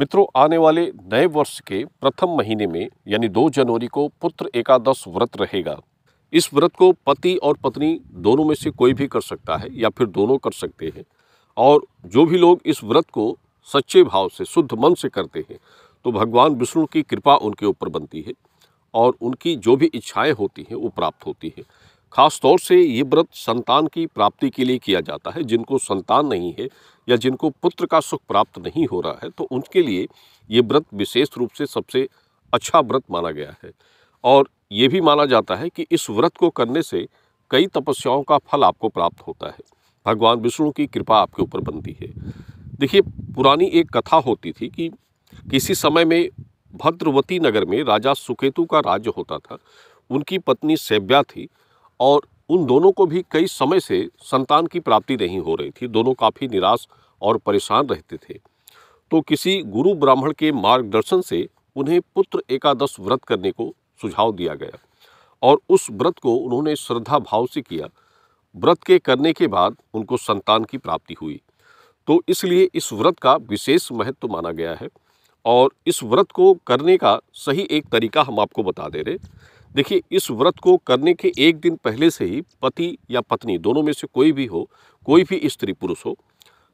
मित्रों, आने वाले नए वर्ष के प्रथम महीने में यानी 2 जनवरी को पुत्र एकादश व्रत रहेगा। इस व्रत को पति और पत्नी दोनों में से कोई भी कर सकता है या फिर दोनों कर सकते हैं। और जो भी लोग इस व्रत को सच्चे भाव से शुद्ध मन से करते हैं तो भगवान विष्णु की कृपा उनके ऊपर बनती है और उनकी जो भी इच्छाएं होती हैं वो प्राप्त होती हैं। खास तौर से ये व्रत संतान की प्राप्ति के लिए किया जाता है। जिनको संतान नहीं है या जिनको पुत्र का सुख प्राप्त नहीं हो रहा है तो उनके लिए ये व्रत विशेष रूप से सबसे अच्छा व्रत माना गया है। और ये भी माना जाता है कि इस व्रत को करने से कई तपस्याओं का फल आपको प्राप्त होता है। भगवान विष्णु की कृपा आपके ऊपर बनती है। देखिए, पुरानी एक कथा होती थी कि किसी समय में भद्रवती नगर में राजा सुकेतु का राज्य होता था। उनकी पत्नी सेव्या थी और उन दोनों को भी कई समय से संतान की प्राप्ति नहीं हो रही थी। दोनों काफ़ी निराश और परेशान रहते थे। तो किसी गुरु ब्राह्मण के मार्गदर्शन से उन्हें पुत्र एकादश व्रत करने को सुझाव दिया गया और उस व्रत को उन्होंने श्रद्धा भाव से किया। व्रत के करने के बाद उनको संतान की प्राप्ति हुई। तो इसलिए इस व्रत का विशेष महत्व माना गया है और इस व्रत को करने का सही एक तरीका हम आपको बता दे रहे। देखिए, इस व्रत को करने के एक दिन पहले से ही पति या पत्नी दोनों में से कोई भी हो, कोई भी स्त्री पुरुष हो,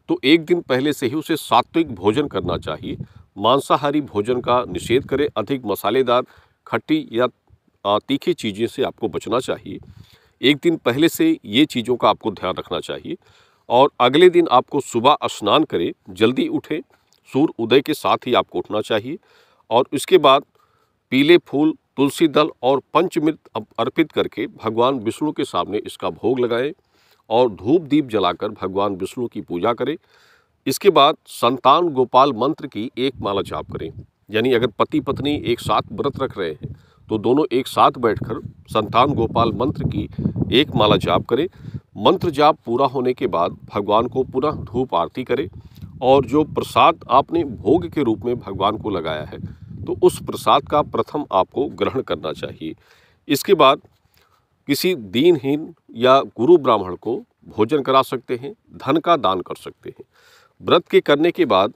तो एक दिन पहले से ही उसे सात्विक भोजन करना चाहिए। मांसाहारी भोजन का निषेध करें। अधिक मसालेदार, खट्टी या तीखी चीज़ें से आपको बचना चाहिए। एक दिन पहले से ये चीज़ों का आपको ध्यान रखना चाहिए और अगले दिन आपको सुबह स्नान करें, जल्दी उठें, सूर्य उदय के साथ ही आपको उठना चाहिए और उसके बाद पीले फूल, तुलसी दल और पंचमृत अर्पित करके भगवान विष्णु के सामने इसका भोग लगाएं और धूप दीप जलाकर भगवान विष्णु की पूजा करें। इसके बाद संतान गोपाल मंत्र की एक माला जाप करें। यानी अगर पति पत्नी एक साथ व्रत रख रहे हैं तो दोनों एक साथ बैठकर संतान गोपाल मंत्र की एक माला जाप करें। मंत्र जाप पूरा होने के बाद भगवान को पुनः धूप आरती करें और जो प्रसाद आपने भोग के रूप में भगवान को लगाया है तो उस प्रसाद का प्रथम आपको ग्रहण करना चाहिए। इसके बाद किसी दीनहीन या गुरु ब्राह्मण को भोजन करा सकते हैं, धन का दान कर सकते हैं। व्रत के करने के बाद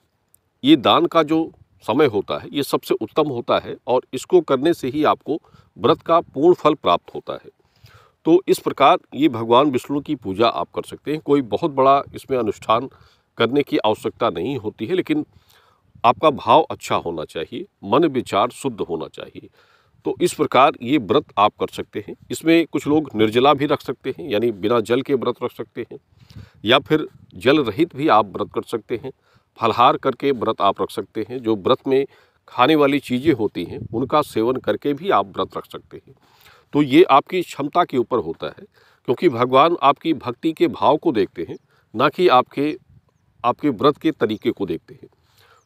ये दान का जो समय होता है ये सबसे उत्तम होता है और इसको करने से ही आपको व्रत का पूर्ण फल प्राप्त होता है। तो इस प्रकार ये भगवान विष्णु की पूजा आप कर सकते हैं। कोई बहुत बड़ा इसमें अनुष्ठान करने की आवश्यकता नहीं होती है, लेकिन आपका भाव अच्छा होना चाहिए, मन विचार शुद्ध होना चाहिए। तो इस प्रकार ये व्रत आप कर सकते हैं। इसमें कुछ लोग निर्जला भी रख सकते हैं, यानी बिना जल के व्रत रख सकते हैं, या फिर जल रहित भी आप व्रत कर सकते हैं। फलाहार करके व्रत आप रख सकते हैं। जो व्रत में खाने वाली चीज़ें होती हैं उनका सेवन करके भी आप व्रत रख सकते हैं। तो ये आपकी क्षमता के ऊपर होता है, क्योंकि भगवान आपकी भक्ति के भाव को देखते हैं, ना कि आपके व्रत के तरीके को देखते हैं।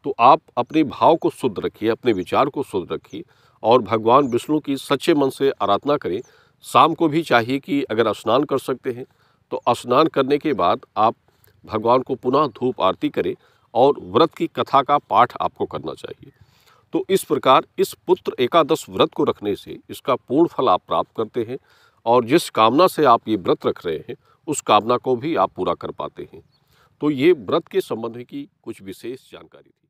तो आप अपने भाव को शुद्ध रखिए, अपने विचार को शुद्ध रखिए और भगवान विष्णु की सच्चे मन से आराधना करें। शाम को भी चाहिए कि अगर स्नान कर सकते हैं तो स्नान करने के बाद आप भगवान को पुनः धूप आरती करें और व्रत की कथा का पाठ आपको करना चाहिए। तो इस प्रकार इस पुत्र एकादश व्रत को रखने से इसका पूर्ण फल आप प्राप्त करते हैं और जिस कामना से आप ये व्रत रख रहे हैं उस कामना को भी आप पूरा कर पाते हैं। तो ये व्रत के संबंध की कुछ विशेष जानकारी थी।